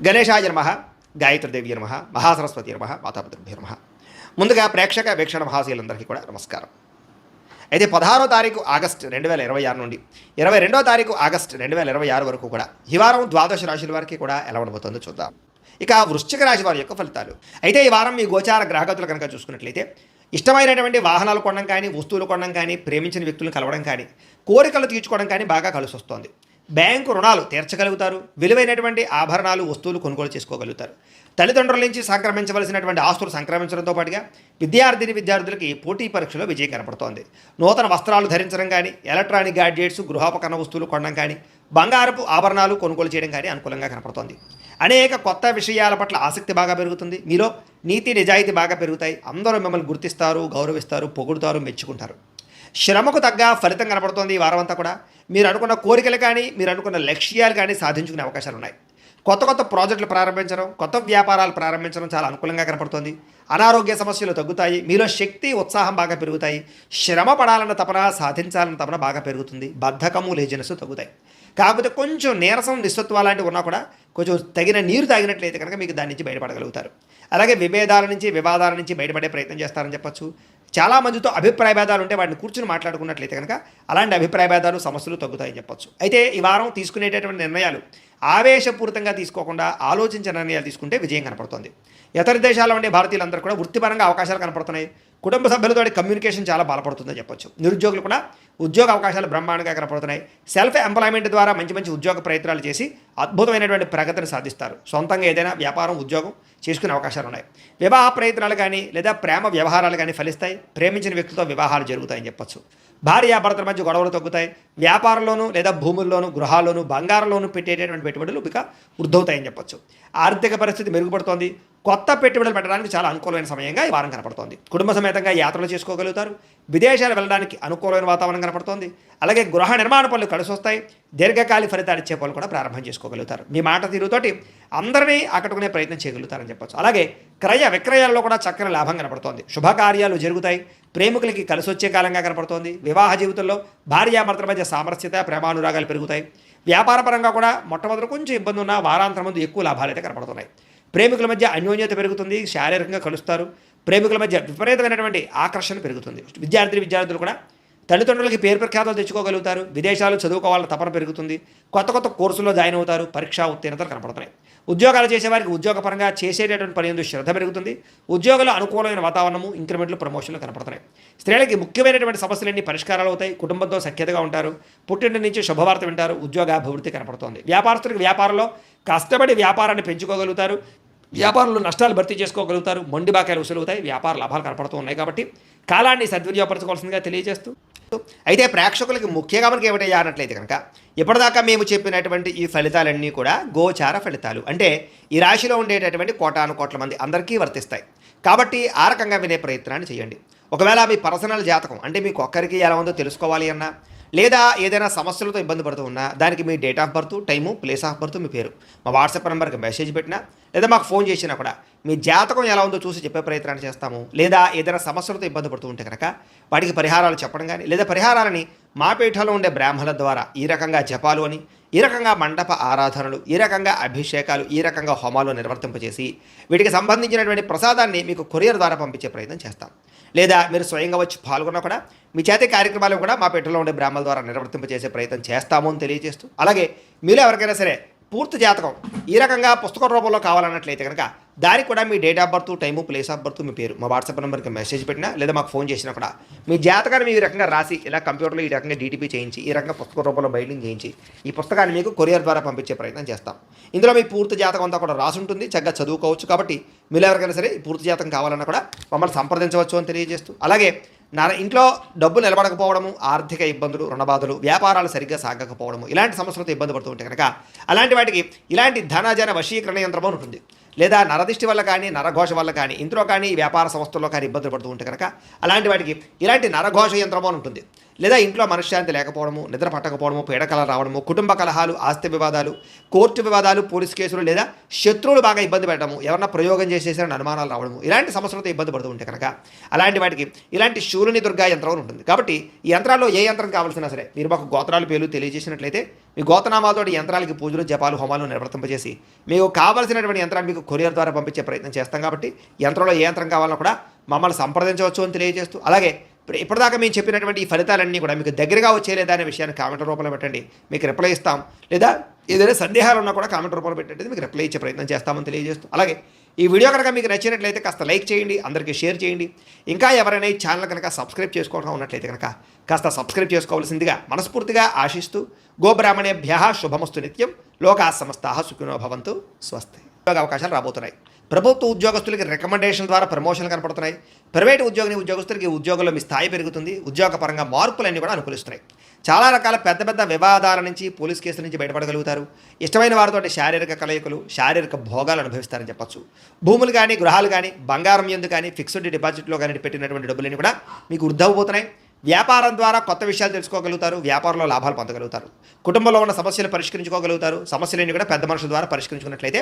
గణేశాయ నమః, గాయత్రీదేవి నమః, మహాసరస్వతి నమః, మాతాపితృభ్యో నమః. ముందుగా ప్రేక్షక వీక్షణ మహాశీలందరికీ కూడా నమస్కారం. అయితే 16వ తారీఖు ఆగస్టు 2026 నుండి 22వ తారీఖు ఆగస్టు 2026 వరకు కూడా ఈ వారం ద్వాదశ రాశుల వారికి కూడా ఎలా ఉండబోతుందో చూద్దాం. ఇక వృశ్చిక రాశి వారి యొక్క ఫలితాలు. అయితే ఈ వారం మీ గోచార గ్రహగతులు కనుక చూసుకున్నట్లయితే ఇష్టమైనటువంటి వాహనాలు కొనడం కానీ, వస్తువులు కొనడం కానీ, ప్రేమించిన వ్యక్తులను కలవడం కానీ, కోరికలు తీర్చుకోవడం కానీ బాగా కలిసి వస్తుంది. బ్యాంకు రుణాలు తీర్చగలుగుతారు. విలువైనటువంటి ఆభరణాలు, వస్తువులు కొనుగోలు చేసుకోగలుగుతారు. తల్లిదండ్రుల నుంచి సంక్రమించవలసినటువంటి ఆస్తులు సంక్రమించడంతో పాటుగా విద్యార్థులకి పోటీ పరీక్షలో విజయం కనపడుతోంది. నూతన వస్త్రాలు ధరించడం కానీ, ఎలక్ట్రానిక్ గ్యాడ్జెట్స్, గృహోపకరణ వస్తువులు కొనడం కానీ, బంగారపు ఆభరణాలు కొనుగోలు చేయడం కానీ అనుకూలంగా కనపడుతోంది. అనేక కొత్త విషయాల పట్ల ఆసక్తి బాగా పెరుగుతుంది. మీలో నీతి నిజాయితీ బాగా పెరుగుతాయి. అందరూ మిమ్మల్ని గుర్తిస్తారు, గౌరవిస్తారు, పొగుడుతారు, మెచ్చుకుంటారు. శ్రమకు తగ్గ ఫలితం కనపడుతోంది ఈ వారం అంతా కూడా. మీరు అనుకున్న కోరికలు కానీ, మీరు అనుకున్న లక్ష్యాలు కానీ సాధించుకునే అవకాశాలు ఉన్నాయి. కొత్త ప్రాజెక్టులు ప్రారంభించడం, కొత్త వ్యాపారాలు ప్రారంభించడం చాలా అనుకూలంగా కనపడుతోంది. అనారోగ్య సమస్యలు తగ్గుతాయి. మీలో శక్తి, ఉత్సాహం బాగా పెరుగుతాయి. శ్రమ పడాలన్న తపన, సాధించాలన్న తపన బాగా పెరుగుతుంది. బద్ధకము, లేజినెస్ తగ్గుతాయి. కాకపోతే కొంచెం నీరసం, నిస్సత్వ లాంటివి ఉన్నా కూడా కొంచెం తగిన నీరు తాగినట్లయితే కనుక మీకు దాని నుంచి బయటపడగలుగుతారు. అలాగే విభేదాల నుంచి, వివాదాల నుంచి బయటపడే ప్రయత్నం చేస్తారని చెప్పచ్చు. చాలా మందితో అభిప్రాయ భేదాలు ఉంటే వాటిని కూర్చుని మాట్లాడుకున్నట్లయితే కనుక అలాంటి అభిప్రాయ భేదాలు, సమస్యలు తగ్గుతాయని చెప్పచ్చు. అయితే ఈ వారం తీసుకునేటటువంటి నిర్ణయాలు ఆవేశపూరితంగా తీసుకోకుండా ఆలోచించిన నిర్ణయాలు తీసుకుంటే విజయం కనపడుతుంది. ఇతర దేశాల్లో ఉండే భారతీయులందరూ కూడా వృత్తిపరంగా అవకాశాలు కనపడుతున్నాయి. కుటుంబ సభ్యులతో కమ్యూనికేషన్ చాలా బలపడుతుందని చెప్పొచ్చు. నిరుద్యోగులు కూడా ఉద్యోగ అవకాశాలు బ్రహ్మాండంగా కనపడుతున్నాయి. సెల్ఫ్ ఎంప్లాయ్మెంట్ ద్వారా మంచి మంచి ఉద్యోగ ప్రయత్నాలు చేసి అద్భుతమైనటువంటి ప్రగతిని సాధిస్తారు. సొంతంగా ఏదైనా వ్యాపారం, ఉద్యోగం చేసుకునే అవకాశాలు ఉన్నాయి. వివాహ ప్రయత్నాలు కానీ లేదా ప్రేమ వ్యవహారాలు కానీ ఫలిస్తాయి. ప్రేమించిన వ్యక్తితో వివాహాలు జరుగుతాయని చెప్పొచ్చు. భార్యాభర్తల మధ్య గొడవలు తగ్గుతాయి. వ్యాపారంలోనూ లేదా భూముల్లోనూ, గృహాల్లోనూ, బంగారంలోనూ పెట్టేటటువంటి పెట్టుబడులు ఇక వృద్ధవుతాయని చెప్పొచ్చు. ఆర్థిక పరిస్థితి మెరుగుపడుతోంది. కొత్త పెట్టుబడులు పెట్టడానికి చాలా అనుకూలమైన సమయంగా ఈ వారం కనపడుతోంది. కుటుంబ సమేతంగా యాత్రలు చేసుకోగలుగుతారు. విదేశాలు వెళ్ళడానికి అనుకూలమైన వాతావరణం కనపడుతోంది. అలాగే గృహ నిర్మాణ పనులు కలిసి వస్తాయి. దీర్ఘకాలిక ఫలితాలు ఇచ్చే పనులు కూడా ప్రారంభం చేసుకోగలుగుతారు. మీ మాట తీరుతోటి అందరినీ ఆకట్టుకునే ప్రయత్నం చేయగలుగుతారని చెప్పొచ్చు. అలాగే క్రయ విక్రయాల్లో కూడా చక్కని లాభం కనపడుతోంది. శుభకార్యాలు జరుగుతాయి. ప్రేమికులకి కలిసి వచ్చే కాలంగా కనపడుతోంది. వివాహ జీవితంలో భార్యాభర్తల మధ్య సామరస్యత, ప్రేమానురాగాలు పెరుగుతాయి. వ్యాపారపరంగా కూడా మొట్టమొదటి కొంచెం ఇబ్బంది ఉన్న వారాంతరం ముందు ఎక్కువ లాభాలు అయితే కనపడుతున్నాయి. ప్రేమికుల మధ్య అన్యోన్యత పెరుగుతుంది. శారీరకంగా కలుస్తారు. ప్రేమికుల మధ్య విపరీతమైనటువంటి ఆకర్షణ పెరుగుతుంది. విద్యార్థులు కూడా తల్లిదండ్రులకి పేరు ప్రఖ్యాతలు తెచ్చుకోగలుగుతారు. విదేశాలు చదువుకోవాలని తపన పెరుగుతుంది. కొత్త కోర్సుల్లో జాయిన్ అవుతారు. పరీక్షా ఉత్తీర్ణతలు కనపడుతున్నాయి. ఉద్యోగాలు చేసేవారికి ఉద్యోగపరంగా చేసేటటువంటి పని ఎందు శ్రద్ధ పెరుగుతుంది. ఉద్యోగులు అనుకూలమైన వాతావరణము, ఇంక్రిమెంట్లు, ప్రమోషన్లు కనపడుతున్నాయి. స్త్రీలకి ముఖ్యమైనటువంటి సమస్యలన్నీ పరిష్కారాలు అవుతాయి. కుటుంబంతో సఖ్యతగా ఉంటారు. పుట్టింటి నుంచి శుభవార్త వింటారు. ఉద్యోగాభివృద్ధి కనపడుతోంది. వ్యాపారస్తులకు వ్యాపారంలో కష్టపడి వ్యాపారాన్ని పెంచుకోగలుగుతారు. వ్యాపారంలో నష్టాలు భర్తీ చేసుకోగలుగుతారు. మొండి బాకాయలు వసూలవుతాయి. వ్యాపార లాభాలు కనపడుతూ ఉన్నాయి. కాబట్టి కాలాన్ని సద్వినియోగపరచుకోవాల్సిందిగా తెలియజేస్తూ, అయితే ప్రేక్షకులకి ముఖ్యంగా మనకి ఏమిటయ్యా అన్నట్లయితే కనుక ఇప్పటిదాకా మేము చెప్పినటువంటి ఈ ఫలితాలన్నీ కూడా గోచార ఫలితాలు. అంటే ఈ రాశిలో ఉండేటటువంటి కోటాను కోట్ల మంది అందరికీ వర్తిస్తాయి. కాబట్టి ఆ రకంగా వినే ప్రయత్నాన్ని చేయండి. ఒకవేళ మీ పర్సనల్ జాతకం అంటే మీకు ఒక్కరికి ఎలా ఉందో తెలుసుకోవాలి అన్నా, లేదా ఏదైనా సమస్యలతో ఇబ్బంది పడుతూ ఉన్నా దానికి మీ date of birth, time, place of birth, మీ పేరు మా వాట్సాప్ నెంబర్కి మెసేజ్ పెట్టినా లేదా మాకు ఫోన్ చేసినా కూడా మీ జాతకం ఎలా ఉందో చూసి చెప్పే ప్రయత్నాన్ని చేస్తాము. లేదా ఏదైనా సమస్యలతో ఇబ్బంది పడుతూ ఉంటే కనుక వాటికి పరిహారాలు చెప్పడం కానీ, లేదా పరిహారాలని మా పీఠంలో ఉండే బ్రాహ్మణుల ద్వారా ఈ రకంగా జపాలు అని, ఈ రకంగా మండప ఆరాధనలు, ఈ రకంగా అభిషేకాలు, ఈ రకంగా హోమాలు నిర్వర్తింపజేసి వీటికి సంబంధించినటువంటి ప్రసాదాన్ని మీకు కొరియర్ ద్వారా పంపించే ప్రయత్నం చేస్తాం. లేదా మీరు స్వయంగా వచ్చి పాల్గొన్నా కూడా మీ చేతి కార్యక్రమాలు కూడా మా పీఠంలో ఉండే బ్రాహ్మణుల ద్వారా నిర్వర్తింపజేసే ప్రయత్నం చేస్తాము అని తెలియజేస్తూ, అలాగే మీలో ఎవరికైనా సరే పూర్తి జాతకం ఈ రకంగా పుస్తక రూపంలో కావాలన్నట్లయితే కనుక దానికి కూడా మీ date of birth, time, place of birth, మీ పేరు మా వాట్సాప్ నెంబర్కి మెసేజ్ పెట్టినా లేదా మాకు ఫోన్ చేసినా కూడా మీ జాతకాన్ని మీ రకంగా రాసి ఇలా కంప్యూటర్లో ఈ రకంగా డీటీపీ చేయించి ఈ రకంగా పుస్తక రూపంలో బైండింగ్ చేయించి ఈ పుస్తకాన్ని మీకు కొరియర్ ద్వారా పంపించే ప్రయత్నం చేస్తాం. ఇందులో మీ పూర్తి జాతకం అంతా కూడా రాసి ఉంటుంది. చక్కగా చదువుకోవచ్చు. కాబట్టి మీరు ఎవరికైనా సరే ఈ పూర్తి జాతకం కావాలన్నా కూడా మమ్మల్ని సంప్రదించవచ్చు అని తెలియజేస్తూ, అలాగే ఇంట్లో డబ్బు నిలబడకపోవడము, ఆర్థిక ఇబ్బందులు, రుణబాధలు, వ్యాపారాలు సరిగ్గా సాగకపోవడము, ఇలాంటి సమస్యలతో ఇబ్బంది పడుతూ ఉంటే కనుక అలాంటి వాటికి ఇలాంటి ధనజన వశీకరణ యంత్రం ఉంటుంది. లేదా నరదిష్టి వల్ల కానీ, నరఘోష వల్ల కానీ, ఇంట్లో కానీ, వ్యాపార సంస్థల్లో కానీ ఇబ్బందులు పడుతూ ఉంటే కనుక అలాంటి వాటికి ఇలాంటి నరఘోష యంత్రం అని ఉంటుంది. లేదా ఇంట్లో మనశ్శాంతి లేకపోవడము, నిద్ర పట్టకపోవడము, పీడకల రావడము, కుటుంబ కలహాలు, ఆస్తి వివాదాలు, కోర్టు వివాదాలు, పోలీసు కేసులు, లేదా శత్రువులు బాగా ఇబ్బంది పెట్టడము, ఎవరన్నా ప్రయోగం చేసేసారని అనుమానాలు రావడము, ఇలాంటి సమస్యలతో ఇబ్బంది పడుతూ ఉంటే కనుక అలాంటి వాటికి ఇలాంటి శూలిని దుర్గా యంత్రం ఉంటుంది. కాబట్టి ఈ యంత్రాల్లో ఏ యంత్రం కావాల్సినా సరే మీరు మాకు గోత్రాలు పేర్లు తెలియజేసినట్లయితే మీ గోతనామాలతో యంత్రాలకి పూజలు జపాలు హోమాలు నిర్వర్తింపజేసి మీకు కావాల్సినటువంటి యంత్రాన్ని మీకు కొరియర్ ద్వారా పంపించే ప్రయత్నం చేస్తాం కాబట్టి యంత్రంలో ఏ యంత్రం కావాలన్నా కూడా మమ్మల్ని సంప్రదించవచ్చు అని తెలియజేస్తూ, అలాగే ఇప్పటిదాకా మేము చెప్పినటువంటి ఈ ఫలితాలన్నీ కూడా మీకు దగ్గరగా వచ్చేలేదా అనే విషయాన్ని కామెంట్ రూపంలో పెట్టండి, మీకు రిప్లై ఇస్తాం. లేదా ఏదైనా సందేహాలు ఉన్నా కూడా కామెంట్ రూపంలో పెట్టండి, మీకు రిప్లై ఇచ్చే ప్రయత్నం చేస్తామని తెలియజేస్తూ, అలాగే ఈ వీడియో కనుక మీకు నచ్చినట్లయితే కాస్త లైక్ చేయండి, అందరికీ షేర్ చేయండి. ఇంకా ఎవరైనా ఈ ఛానల్ కనుక సబ్స్క్రైబ్ చేసుకోవడం ఉన్నట్లయితే కనుక కాస్త సబ్స్క్రైబ్ చేసుకోవాల్సిందిగా మనస్ఫూర్తిగా ఆశిస్తూ, గోబ్రాహ్మణేభ్యః శుభమస్తు నిత్యం, లోకాః సమస్తాః సుఖినో భవంతు, స్వస్తి. ఉద్యోగ అవకాశాలు రాబోతున్నాయి. ప్రభుత్వ ఉద్యోగస్తులకి రికమెండేషన్ ద్వారా ప్రమోషన్లు కనపడుతున్నాయి. ప్రైవేటు ఉద్యోగస్తులకి ఉద్యోగంలో మీ స్థాయి పెరుగుతుంది. ఉద్యోగపరంగా మార్పులన్నీ కూడా అనుకూలిస్తున్నాయి. చాలా రకాల పెద్ద పెద్ద వివాదాల నుంచి, పోలీస్ కేసుల నుంచి బయటపడగలుగుతారు. ఇష్టమైన వారితో శారీరక కలయికలు, శారీరక భోగాలు అనుభవిస్తారని చెప్పొచ్చు. భూములు కానీ, గృహాలు కానీ, బంగారం ఎందు కానీ, ఫిక్స్డ్ డిపాజిట్లో కానీ పెట్టినటువంటి డబ్బులన్నీ కూడా మీకు వృద్ధవబోతున్నాయి. వ్యాపారం ద్వారా కొత్త విషయాలు తెలుసుకోగలుగుతారు. వ్యాపారంలో లాభాలు పొందగలుగుతారు. కుటుంబంలో ఉన్న సమస్యలు పరిష్కరించుకోగలుగుతారు. సమస్యలన్నీ కూడా పెద్ద మనుషుల ద్వారా పరిష్కరించుకున్నట్లయితే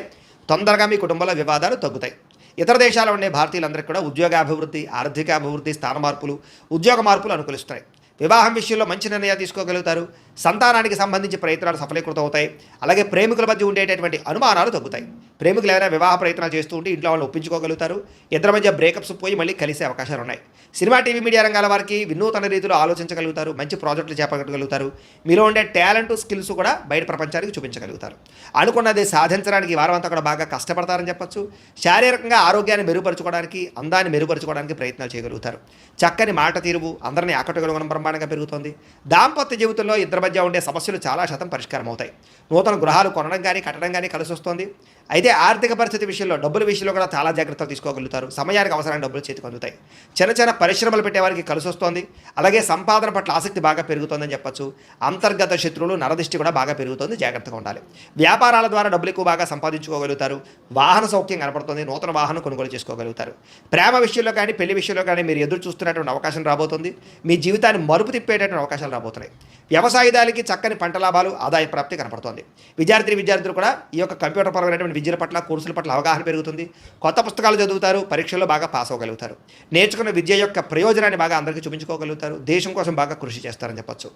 తొందరగా మీ కుటుంబంలో వివాదాలు తగ్గుతాయి. ఇతర దేశాల్లో ఉండే భారతీయులందరికీ కూడా ఉద్యోగాభివృద్ధి, ఆర్థికాభివృద్ధి, స్థాన మార్పులు, ఉద్యోగ మార్పులు అనుకూలిస్తున్నాయి. వివాహం విషయంలో మంచి నిర్ణయాలు తీసుకోగలుగుతారు. సంతానానికి సంబంధించి ప్రయత్నాలు సఫలీకృతం అవుతాయి. అలాగే ప్రేమికుల మధ్య ఉండేటటువంటి అనుమానాలు తగ్గుతాయి. ప్రేమికులు ఏదైనా వివాహ ప్రయత్నాలు చేస్తూ ఉంటే ఇంట్లో వాళ్ళు ఒప్పించుకోగలుగుతారు. ఇద్దరి మధ్య బ్రేకప్స్ పోయి మళ్ళీ కలిసే అవకాశాలు ఉన్నాయి. సినిమా, టీవీ, మీడియా రంగాల వారికి వినూతన రీతిలో ఆలోచించగలుగుతారు. మంచి ప్రాజెక్టులు చేపట్టగలుగుతారు. మీలో ఉండే టాలెంట్, స్కిల్స్ కూడా బయట ప్రపంచానికి చూపించగలుగుతారు. అనుకున్నది సాధించడానికి వారం అంతా కూడా బాగా కష్టపడతారని చెప్పొచ్చు. శారీరకంగా ఆరోగ్యాన్ని మెరుగుపరచుకోవడానికి, అందాన్ని మెరుగుపరచుకోవడానికి ప్రయత్నాలు చేయగలుగుతారు. చక్కని మాట తీరువు అందరినీ ఆకట్టుగలుగునం బ్రహ్మాండంగా పెరుగుతుంది. దాంపత్య జీవితంలో ఇద్దరి మధ్య ఉండే సమస్యలు చాలా శాతం పరిష్కారం అవుతాయి. నూతన గృహాలు కొనడం కానీ, కట్టడం కానీ కలిసి వస్తుంది. అయితే ఆర్థిక పరిస్థితి విషయంలో, డబ్బుల విషయంలో కూడా చాలా జాగ్రత్తలు తీసుకోగలుగుతారు. సమయానికి అవసరమైన డబ్బులు చేతికి అందుతాయి. చిన్న చిన్న పరిశ్రమలు పెట్టేవారికి కలిసి వస్తుంది. అలాగే సంపాదన పట్ల ఆసక్తి బాగా పెరుగుతుందని చెప్పొచ్చు. అంతర్గత శత్రువులు, నరదిష్టి కూడా బాగా పెరుగుతుంది. జాగ్రత్తగా ఉండాలి. వ్యాపారాల ద్వారా డబ్బులు ఎక్కువ బాగా సంపాదించుకోగలుగుతారు. వాహన సౌఖ్యం కనపడుతుంది. నూతన వాహనం కొనుగోలు చేసుకోగలుగుతారు. ప్రేమ విషయంలో కానీ, పెళ్లి విషయంలో కానీ మీరు ఎదురు చూస్తున్నటువంటి అవకాశం రాబోతుంది. మీ జీవితాన్ని మరుపు తిప్పేటటువంటి అవకాశాలు రాబోతున్నాయి. వ్యవసాయదారులకి చక్కని పంట లాభాలు, ఆదాయ ప్రాప్తి కనపడుతోంది. విద్యార్థులు కూడా ఈ యొక్క కంప్యూటర్ పరమైనటువంటి విద్యల పట్ల, కోర్సుల పట్ల అవగాహన పెరుగుతుంది. కొత్త పుస్తకాలు చదువుతారు. పరీక్షల్లో బాగా పాస్ అవ్వగలుగుతారు. నేర్చుకున్న విద్య యొక్క ప్రయోజనాన్ని బాగా అందరికీ చూపించుకోగలుగుతారు. దేశం కోసం బాగా కృషి చేస్తారని చెప్పొచ్చు.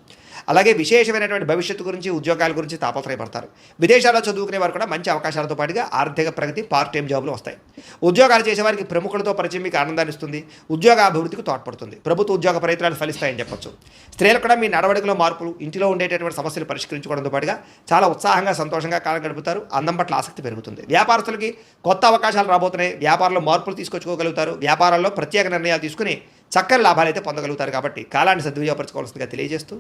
అలాగే విశేషమైనటువంటి భవిష్యత్తు గురించి, ఉద్యోగాల గురించి తాపత్రయపడతారు. విదేశాల్లో చదువుకునే వారు కూడా మంచి అవకాశాలతో పాటుగా ఆర్థిక ప్రగతి, పార్ట్ టైం జాబులు వస్తాయి. ఉద్యోగాలు చేసేవారికి ప్రముఖులతో పరిచయం మీకు ఆనందాన్ని ఇస్తుంది. ఉద్యోగ అభివృద్ధికి తోడ్పడుతుంది. ప్రభుత్వ ఉద్యోగ ప్రయత్నాలు ఫలిస్తాయని చెప్పొచ్చు. స్త్రీలు కూడా మీ నడవడికలో మార్పులు, ఇంటిలో ఉండేటటువంటి సమస్యలు పరిష్కరించుకోవడంతో పాటుగా చాలా ఉత్సాహంగా, సంతోషంగా కాలం గడుపుతారు. అందం పట్ల ఆసక్తి పెరుగుతుంది. వ్యాపారస్తులకి కొత్త అవకాశాలు రాబోతున్నాయి. వ్యాపారంలో మార్పులు తీసుకొచ్చుకోగలుగుతారు. వ్యాపారాల్లో ప్రత్యేక నిర్ణయాలు తీసుకుని చక్కని లాభాలు అయితే పొందగలుగుతారు. కాబట్టి కాలాన్ని సద్వినియోగపరచుకోవాల్సిందిగా తెలియజేస్తూ